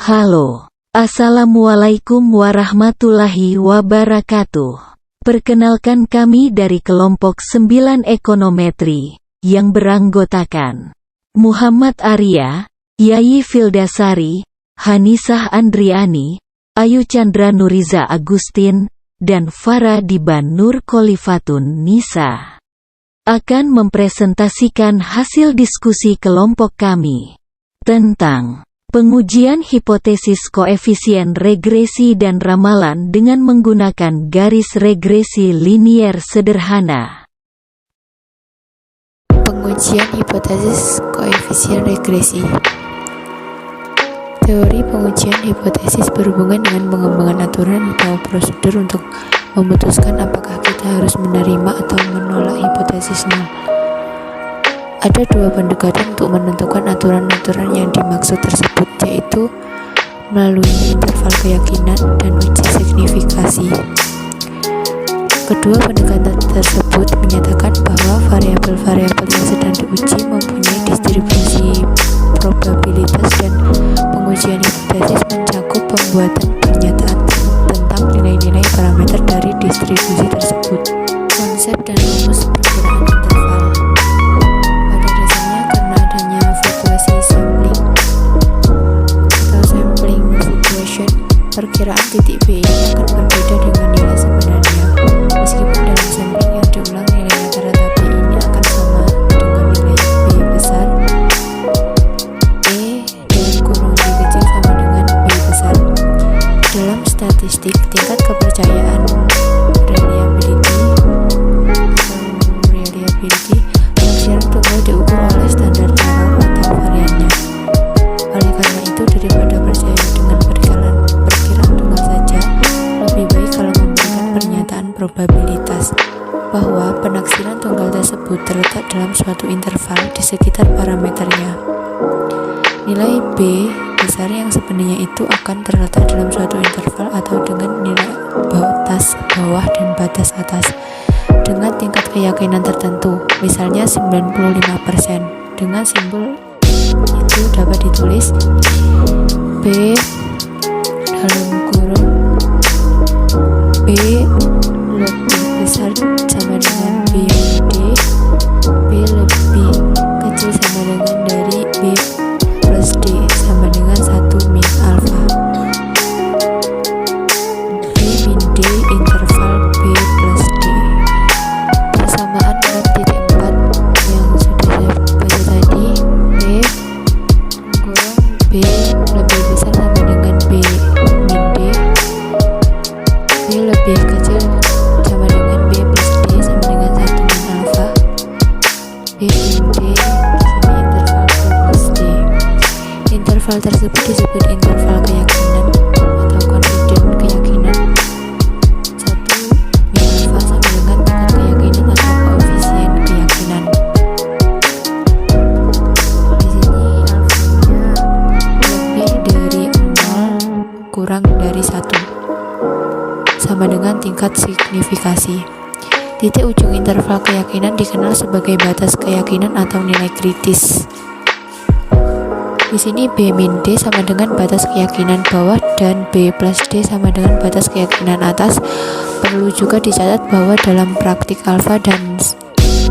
Halo, Assalamualaikum warahmatullahi wabarakatuh. Perkenalkan, kami dari kelompok 9 ekonometri, yang beranggotakan Muhammad Arya, Yayi Fildasari, Hanisah Andriani, Ayu Chandra Nuriza Agustin, dan Farah Diban Nur Kholifatun Nisa, akan mempresentasikan hasil diskusi kelompok kami tentang pengujian hipotesis koefisien regresi dan ramalan dengan menggunakan garis regresi linier sederhana. Pengujian hipotesis koefisien regresi. Teori pengujian hipotesis berhubungan dengan pengembangan aturan atau prosedur untuk memutuskan apakah kita harus menerima atau menolak hipotesis nol. Ada dua pendekatan untuk menentukan aturan-aturan yang dimaksud tersebut, yaitu melalui interval keyakinan dan uji signifikasi. Kedua pendekatan tersebut menyatakan bahwa variabel-variabel yang sedang diuji mempunyai distribusi probabilitas, dan pengujian hipotesis mencakup pembuatan pernyataan tentang nilai-nilai parameter dari distribusi tersebut. Konsep dan rumus perkiraan interval. Pada dasarnya, karena adanya frekuensi sampling atau sampling fluctuation, perkiraan titik B ini akan berbeda dengan nilai sebenarnya. Meskipun dalam sampling yang diulang, nilai rata-rata B ini akan sama dengan nilai B besar E dalam kurung B kecil sama dengan B besar. Dalam statistik, tingkat kepercayaan penafsiran tunggal diukur oleh standar error atau variannya. Oleh karena itu, daripada percaya dengan perkiraan tunggal saja, lebih baik kalau memberikan pernyataan probabilitas bahwa penaksiran tunggal tersebut terletak dalam suatu interval di sekitar parameternya. Nilai B besar yang sebenarnya itu akan terletak dalam suatu interval atau dengan nilai batas bawah dan batas atas dengan tingkat keyakinan tertentu, misalnya 95%. Dengan simbol itu dapat ditulis B dalam kurung B lebih besar sama dengan B D, B lebih kecil sama dengan dari B plus D sama dengan 1 min alpha. B min D interval B plus D. Persamaan 6.4 yang sudah saya baca tadi, B lebih besar sama dengan B min D, B lebih kecil sama dengan B plus D sama dengan 1 min alpha, B min D sama interval B plus D. Interval tersebut disebut interval keyakinan atau confident keyakinan. 1 min alpha sama dengan tingkat keyakinan atau koefisien keyakinan. Di sini alfanya lebih dari 0 kurang dari 1 sama dengan tingkat signifikasi. Titik ujung interval keyakinan dikenal sebagai batas keyakinan atau nilai kritis. Di sini B min D sama dengan batas keyakinan bawah dan B plus D sama dengan batas keyakinan atas. Perlu juga dicatat bahwa dalam praktik alfa dan 1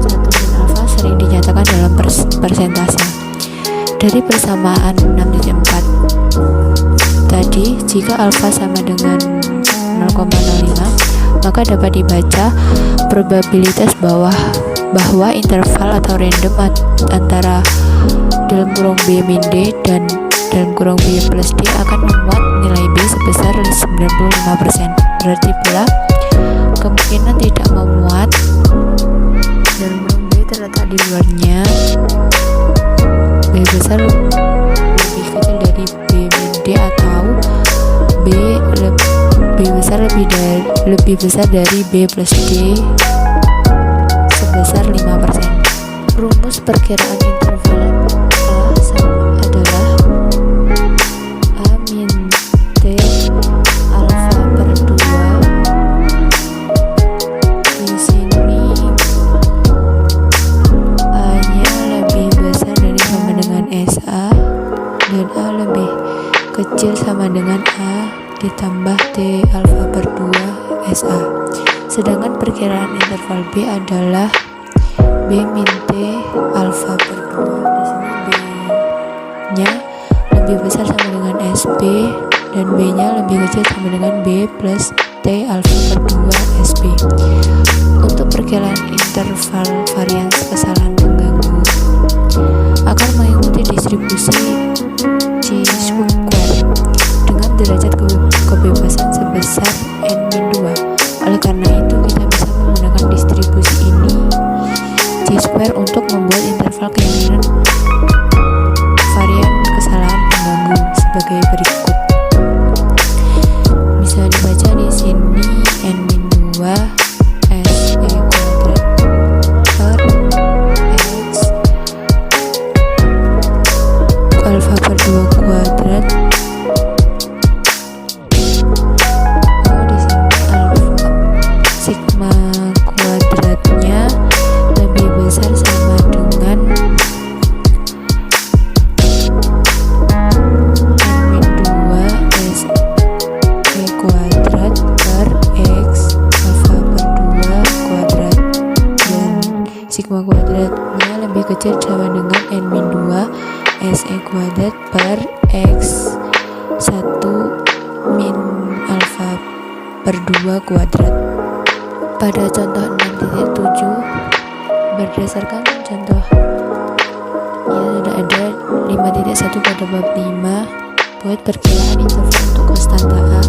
min alpha sering dinyatakan dalam persentase. Dari persamaan 6.4 tadi, jika alfa sama dengan 0,05, maka dapat dibaca probabilitas bahwa interval atau random antara dalam kurung B min D dan dalam kurung B plus D akan memuat nilai B sebesar 95%. Berarti pula kemungkinan tidak memuat dalam kurung B terletak di luarnya B besar lebih kecil dari B min D atau B besar lebih besar dari B plus D sebesar 5%. Rumus perkiraan interval A adalah A min T alpha per 2. Di sini A nya lebih besar dari sama dengan SA dan A lebih kecil sama dengan A ditambah T alfa per 2 SA. Sedangkan perkiraan interval B adalah B min T alfa per 2. Di sini B-nya lebih besar sama dengan SB dan B-nya lebih kecil sama dengan B plus T alfa per 2 SB. Untuk perkiraan interval varians kesalahan pengganggu akan mengikuti distribusi chi-square dengan derajat kebebasan sebesar n-2. Oleh karena itu kita bisa menggunakan distribusi ini chi-square untuk membuat interval keyakinan varian kesalahan pengganggu sebagai berikut. Bisa dibaca di sini n-2 SE kuadrat per X alfa per 2 kuadrat. Di sini alfa sigma kuadratnya lebih besar sama dengan n-2 SE kuadrat per X alfa per 2 kuadrat, dan sigma kuadratnya lebih kecil sama dengan n-2 SE kuadrat per X 1 min alfa per 2 kuadrat. Pada contoh 6.7 berdasarkan contoh ya sudah ada 5.1 pada bab 5, buat perkiraan interval untuk konstanta A,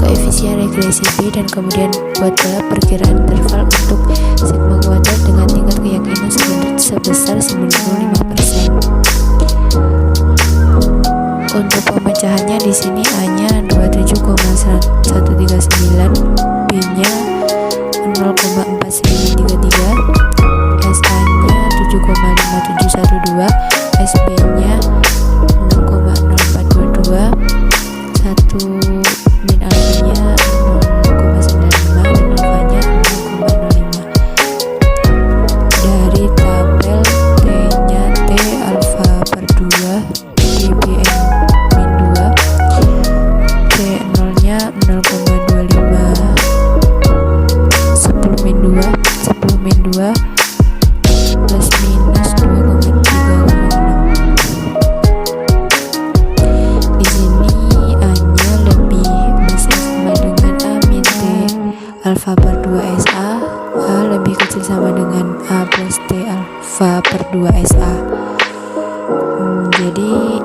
koefisien regresi B, dan kemudian buat pula perkiraan interval untuk sigma kuadrat dengan tingkat keyakinan sebesar 95%. Untuk pemecahannya di sini A-nya 27,139, B-nya 0,4933, SA-nya 7,5712, SB-nya 0,0422, 1 min alfanya 0,95 dan alfanya 0,05. Dari tabel T-nya T alfa per 2 dbn min 2, T0-nya 0,25, 10 min 2 plus minus 2,306. Di sini A-nya lebih besar sama dengan A min T alfa per 2 SA, A lebih kecil sama dengan A plus T alfa per 2 SA. Jadi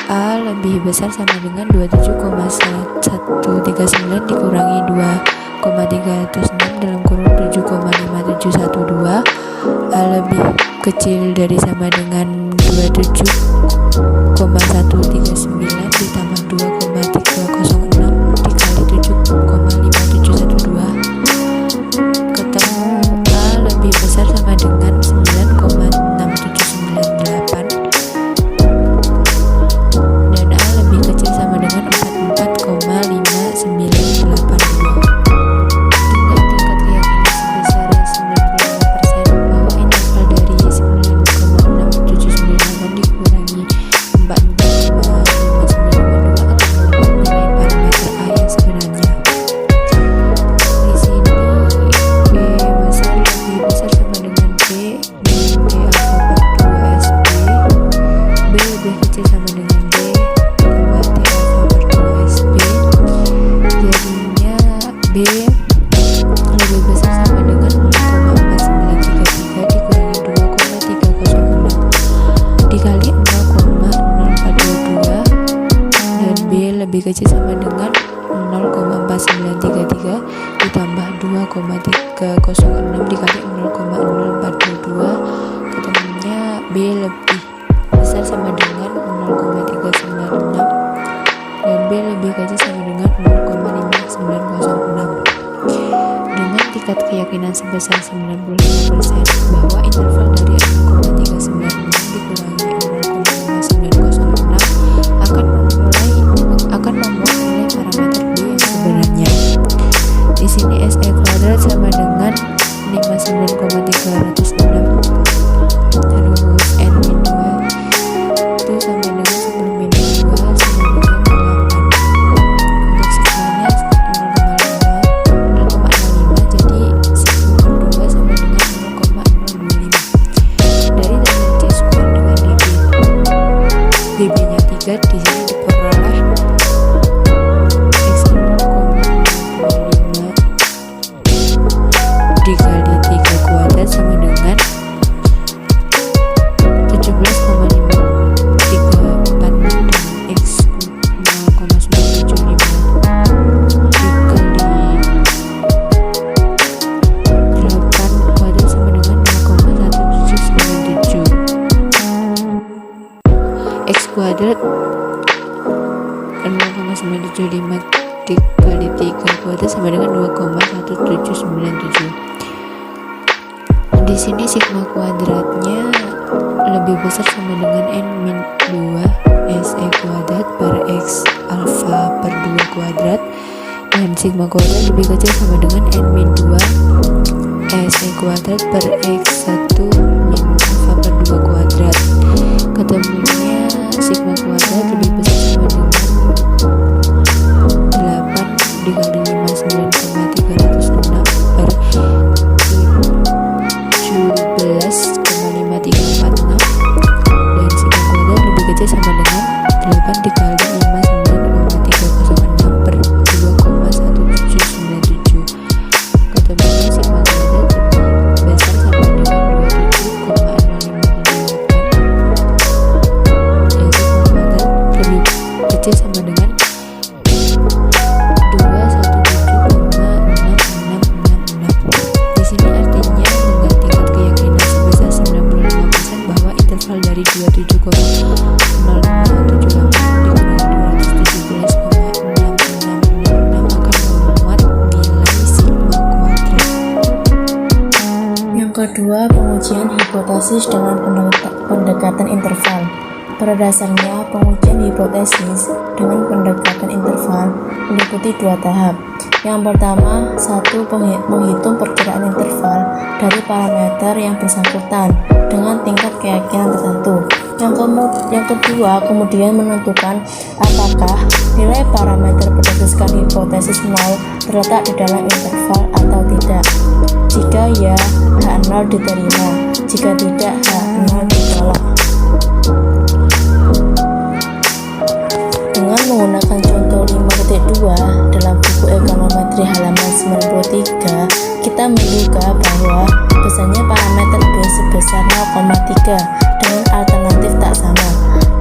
A lebih besar sama dengan 27,139 dikurangi 2,306 dalam kurung 7,5712. A lebih kecil dari sama dengan 27,139 ditambah 2,306 dikali 7,5712, ketemu A lebih besar sama dengan 9,6798 dan A lebih kecil sama dengan 44,5982. Dengan tingkat keyakinan sebesar 95% bahwa interval dari 9,6798 dikurangi 44,5982 akan mendapatkan nilai parameter A yang sebenarnya. Di sini B besar lebih besar sama dengan B min T alfa per 2 SB, B lebih kecil sama dengan D tambah T alfa per 2 SB, jadinya B lebih besar sama dengan 0,4933 dikurangi 2,306 dikali 0,0422 dan B lebih kecil sama dengan 0,4933 ditambah 2,306 dikali 0,0422, ketemunya B lebih besar sama dengan 0,396 dan B lebih kecil sama dengan 0,5906. Dengan tingkat keyakinan sebesar 95% bahwa interval dari 0,396 dikurangi 0,5906 akan membuat nilai parameter B yang sebenarnya. Di sini SE kuadrat sama dengan 59,306 terus n min 2 itu sama dengan 10 min 2 sama dengan 8. 0,975 dikali 3 kuadrat sama dengan 2,1797. Di sini sigma kuadratnya lebih besar sama dengan n-2 SE kuadrat per X alfa per 2 kuadrat, dan sigma kuadrat lebih kecil sama dengan n-2 SE kuadrat per X1 min alfa per 2 kuadrat. Ketemunya sigma kuadrat lebih besar sama dengan 8 dikali 59,306 per 17,5346, dan sigma kuadrat lebih kecil sama dengan 8 dikali 59,306 per 2,1797. Ketemunya sigma kuadrat lebih besar sama dengan 27,0578, dan sigma kuadrat lebih kecil sama dengan 217,6666. Di sini artinya dengan tingkat keyakinan sebesar 95% bahwa interval dari 27,0578 dikurangi 217,6666 akan memuat nilai sigma kuadrat. Yang kedua, pengujian hipotesis dengan pendekatan interval. Pada dasarnya, pengujian hipotesis dengan pendekatan interval meliputi dua tahap. Yang pertama, menghitung perkiraan interval dari parameter yang bersangkutan dengan tingkat keyakinan tertentu. Yang kedua, kemudian menentukan apakah nilai parameter berdasarkan hipotesis 0 terletak di dalam interval atau tidak. Jika ya, H0 diterima. Jika tidak, H0 ditolak. Dengan menggunakan contoh 5.2 dalam buku ekonometri halaman 93, kita menduga bahwa besarnya parameter B sebesar 0,3 dengan alternatif tak sama.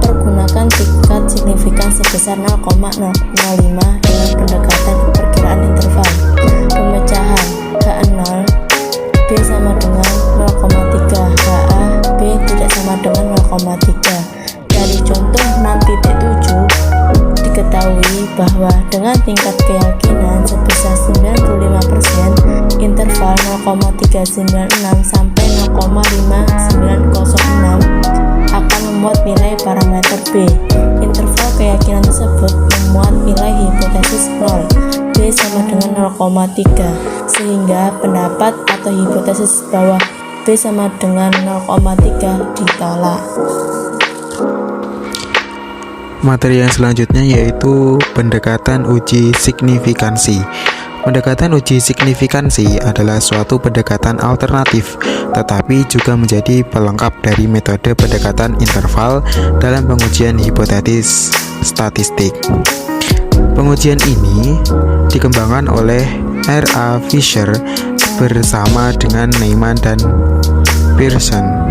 Pergunakan tingkat signifikan sebesar 0,005 dalam pendekatan perkiraan interval. Pemecahan H0 B sama dengan 0,3, HA B tidak sama dengan 0,3. Dari contoh 6.7 diketahui bahwa dengan tingkat keyakinan sebesar 95%, interval 0,396 sampai 0,5906 akan memuat nilai parameter B. Interval keyakinan tersebut memuat nilai hipotesis 0, B sama dengan 0,3, sehingga pendapat atau hipotesis bahwa B sama dengan 0,3 ditolak. Materi yang selanjutnya yaitu pendekatan uji signifikansi. Pendekatan uji signifikansi adalah suatu pendekatan alternatif, tetapi juga menjadi pelengkap dari metode pendekatan interval dalam pengujian hipotesis statistik. Pengujian ini dikembangkan oleh R.A. Fisher bersama dengan Neyman dan Pearson.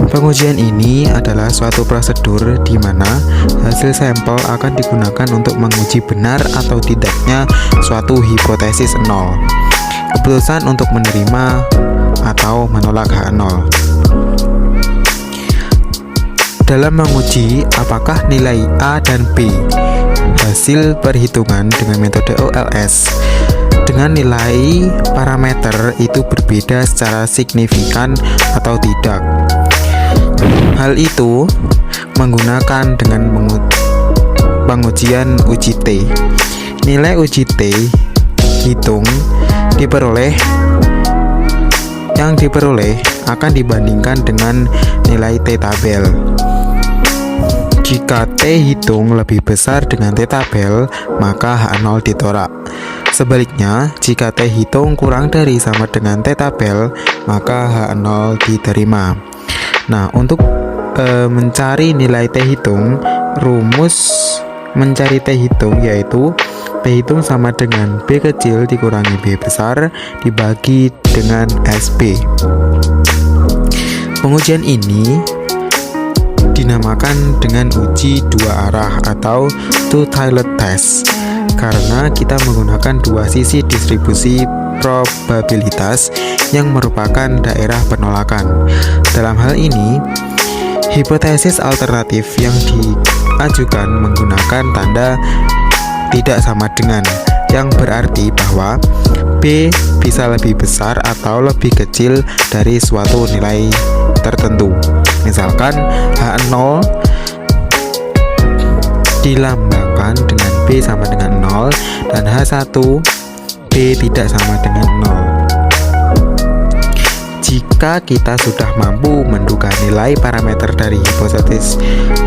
Pengujian ini adalah suatu prosedur di mana hasil sampel akan digunakan untuk menguji benar atau tidaknya suatu hipotesis 0. Keputusan untuk menerima atau menolak H0. Dalam menguji apakah nilai A dan B hasil perhitungan dengan metode OLS dengan nilai parameter itu berbeda secara signifikan atau tidak. Hal itu menggunakan dengan pengujian uji T. Nilai uji T yang diperoleh akan dibandingkan dengan nilai T tabel. Jika T hitung lebih besar dengan T tabel, maka H0 ditolak. Sebaliknya, jika T hitung kurang dari sama dengan T tabel, maka H0 diterima. Nah, untuk mencari nilai T hitung, rumus mencari T hitung yaitu T hitung sama dengan B kecil dikurangi B besar dibagi dengan SB. Pengujian ini dinamakan dengan uji dua arah atau two-tiled test karena kita menggunakan dua sisi distribusi probabilitas yang merupakan daerah penolakan. Dalam hal ini, hipotesis alternatif yang ajukan menggunakan tanda tidak sama dengan, yang berarti bahwa B bisa lebih besar atau lebih kecil dari suatu nilai tertentu. Misalkan H0 dilambangkan dengan B sama dengan 0 dan H1 B tidak sama dengan 0. Jika kita sudah mampu menduga nilai parameter dari hipotesis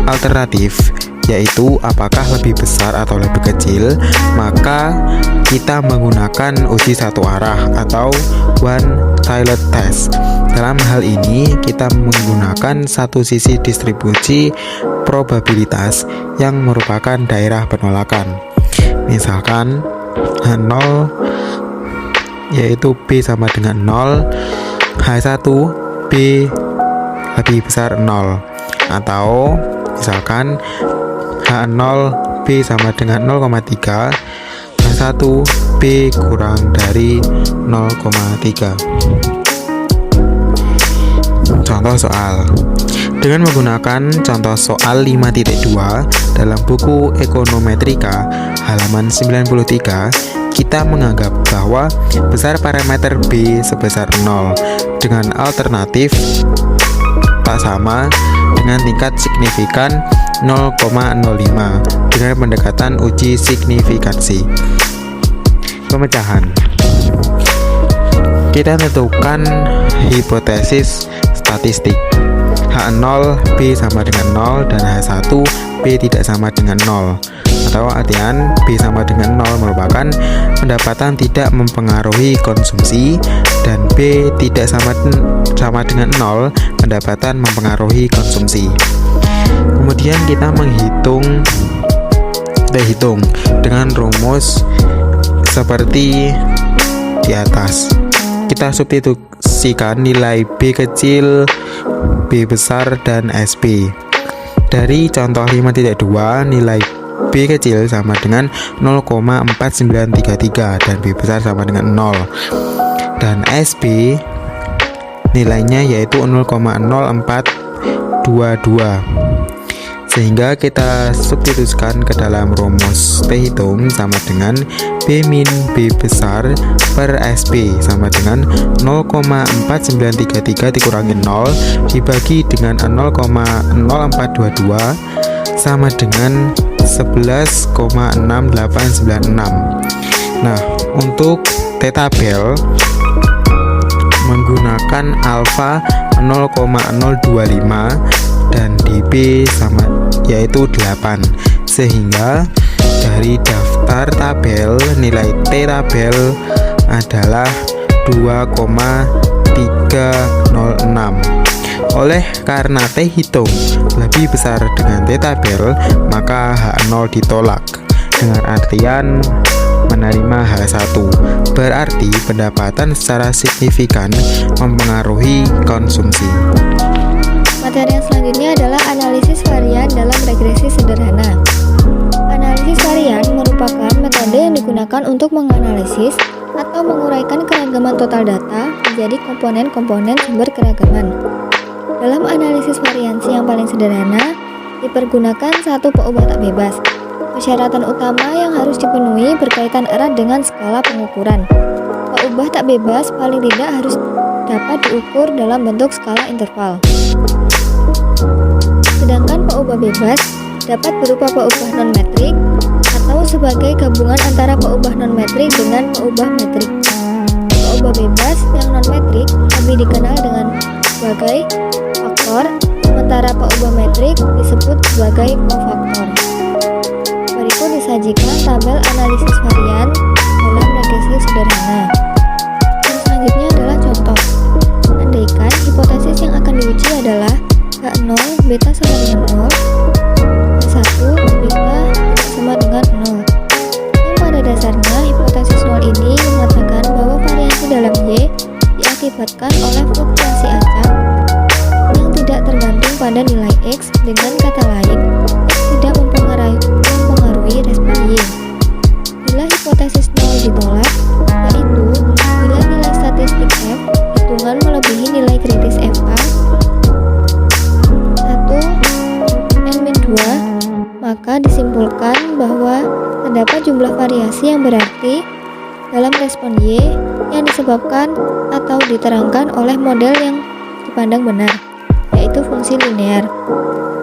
alternatif, yaitu apakah lebih besar atau lebih kecil, maka kita menggunakan uji satu arah atau one-sided test. Dalam hal ini, kita menggunakan satu sisi distribusi probabilitas yang merupakan daerah penolakan. Misalkan H0 yaitu B sama dengan 0, H1 B lebih besar 0, atau misalkan H0 B sama dengan 0,3, H1 B kurang dari 0,3. Contoh soal. Dengan menggunakan contoh soal 5.2 dalam buku Ekonometrika halaman 93, kita menganggap bahwa besar parameter B sebesar 0 dengan alternatif tak sama dengan tingkat signifikan 0,05 dengan pendekatan uji signifikansi. Pemecahan. Kita tentukan hipotesis statistik. H0 B sama dengan 0 dan H1 B tidak sama dengan 0, atau artian B sama dengan 0 merupakan pendapatan tidak mempengaruhi konsumsi dan B tidak sama dengan 0 pendapatan mempengaruhi konsumsi. Kemudian kita menghitung dengan rumus seperti di atas. Kita substitusikan nilai B kecil, B besar, dan SB. Dari contoh 5.2, nilai B kecil sama dengan 0,4933 dan B besar sama dengan 0. Dan SB nilainya yaitu 0,0422. Sehingga kita substitusikan ke dalam rumus T hitung sama dengan B min B besar per SB sama dengan 0,4933 dikurangi 0 dibagi dengan 0,0422 sama dengan 11,6896. Nah, untuk T tabel menggunakan alfa 0,025 dan dB sama yaitu 8, sehingga dari daftar tabel nilai T tabel adalah 2,306. Oleh karena T hitung lebih besar dengan T tabel, maka H0 ditolak dengan artian menerima H1. Berarti pendapatan secara signifikan mempengaruhi konsumsi. Materi yang selanjutnya adalah analisis varian dalam regresi sederhana. Analisis varian merupakan metode yang digunakan untuk menganalisis atau menguraikan keragaman total data menjadi komponen-komponen sumber keragaman. Dalam analisis variansi yang paling sederhana, dipergunakan satu peubah tak bebas. Persyaratan utama yang harus dipenuhi berkaitan erat dengan skala pengukuran. Peubah tak bebas paling tidak harus dapat diukur dalam bentuk skala interval. Sedangkan peubah bebas dapat berupa peubah non-metrik atau sebagai gabungan antara peubah non-metrik dengan peubah metrik. Peubah bebas yang non-metrik lebih dikenal sebagai faktor, sementara peubah metrik disebut sebagai kofaktor. Berikut disajikan tabel analisis varian dalam regresi sederhana. Yang selanjutnya adalah contoh. Andaikan hipotesis yang akan diuji adalah H0 beta sama dengan 0, H1 beta tidak sama dengan 0. Yang pada dasarnya hipotesis 0 ini mengatakan bahwa variasi dalam Y diakibatkan oleh fluktuasi acak yang tidak tergantung pada nilai X. Dengan kata lain, X tidak mempengaruhi respon Y. Bila hipotesis 0 ditolak, yaitu bila nilai statistik F hitungan melebihi nilai kritis FA 1 N-2, terdapat jumlah variasi yang berarti dalam respon Y yang disebabkan atau diterangkan oleh model yang dipandang benar, yaitu fungsi linear.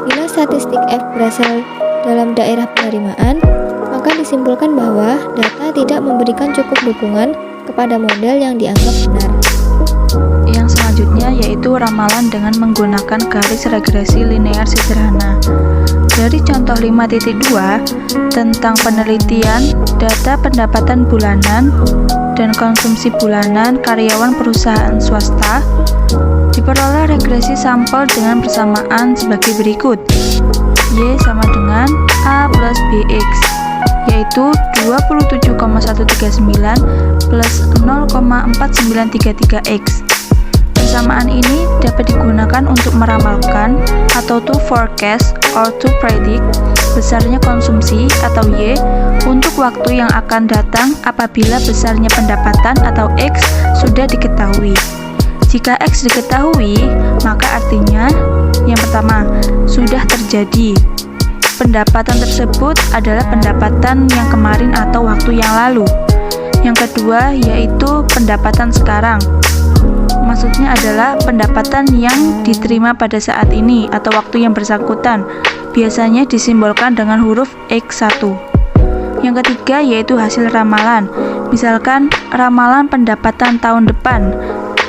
Bila statistik F berasal dalam daerah penerimaan, maka disimpulkan bahwa data tidak memberikan cukup dukungan kepada model yang dianggap benar. Yang selanjutnya yaitu ramalan dengan menggunakan garis regresi linear sederhana. Dari contoh 5.2 tentang penelitian data pendapatan bulanan dan konsumsi bulanan karyawan perusahaan swasta, diperoleh regresi sampel dengan persamaan sebagai berikut. Y sama dengan A plus BX, yaitu 27,139 plus 0,4933X. Persamaan ini dapat digunakan untuk meramalkan atau to forecast or to predict besarnya konsumsi atau Y untuk waktu yang akan datang apabila besarnya pendapatan atau X sudah diketahui. Jika X diketahui, maka artinya yang pertama, sudah terjadi. Pendapatan tersebut adalah pendapatan yang kemarin atau waktu yang lalu. Yang kedua, yaitu pendapatan sekarang. Maksudnya adalah pendapatan yang diterima pada saat ini atau waktu yang bersangkutan, biasanya disimbolkan dengan huruf X1. Yang ketiga yaitu hasil ramalan. Misalkan ramalan pendapatan tahun depan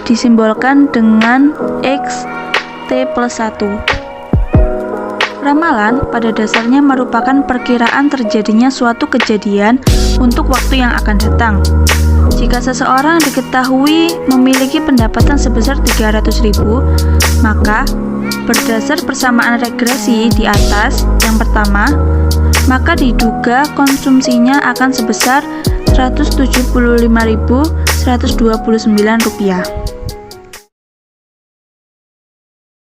disimbolkan dengan XT plus 1. Ramalan pada dasarnya merupakan perkiraan terjadinya suatu kejadian untuk waktu yang akan datang. Jika seseorang diketahui memiliki pendapatan sebesar 300.000, maka berdasar persamaan regresi di atas, yang pertama, maka diduga konsumsinya akan sebesar Rp175.129.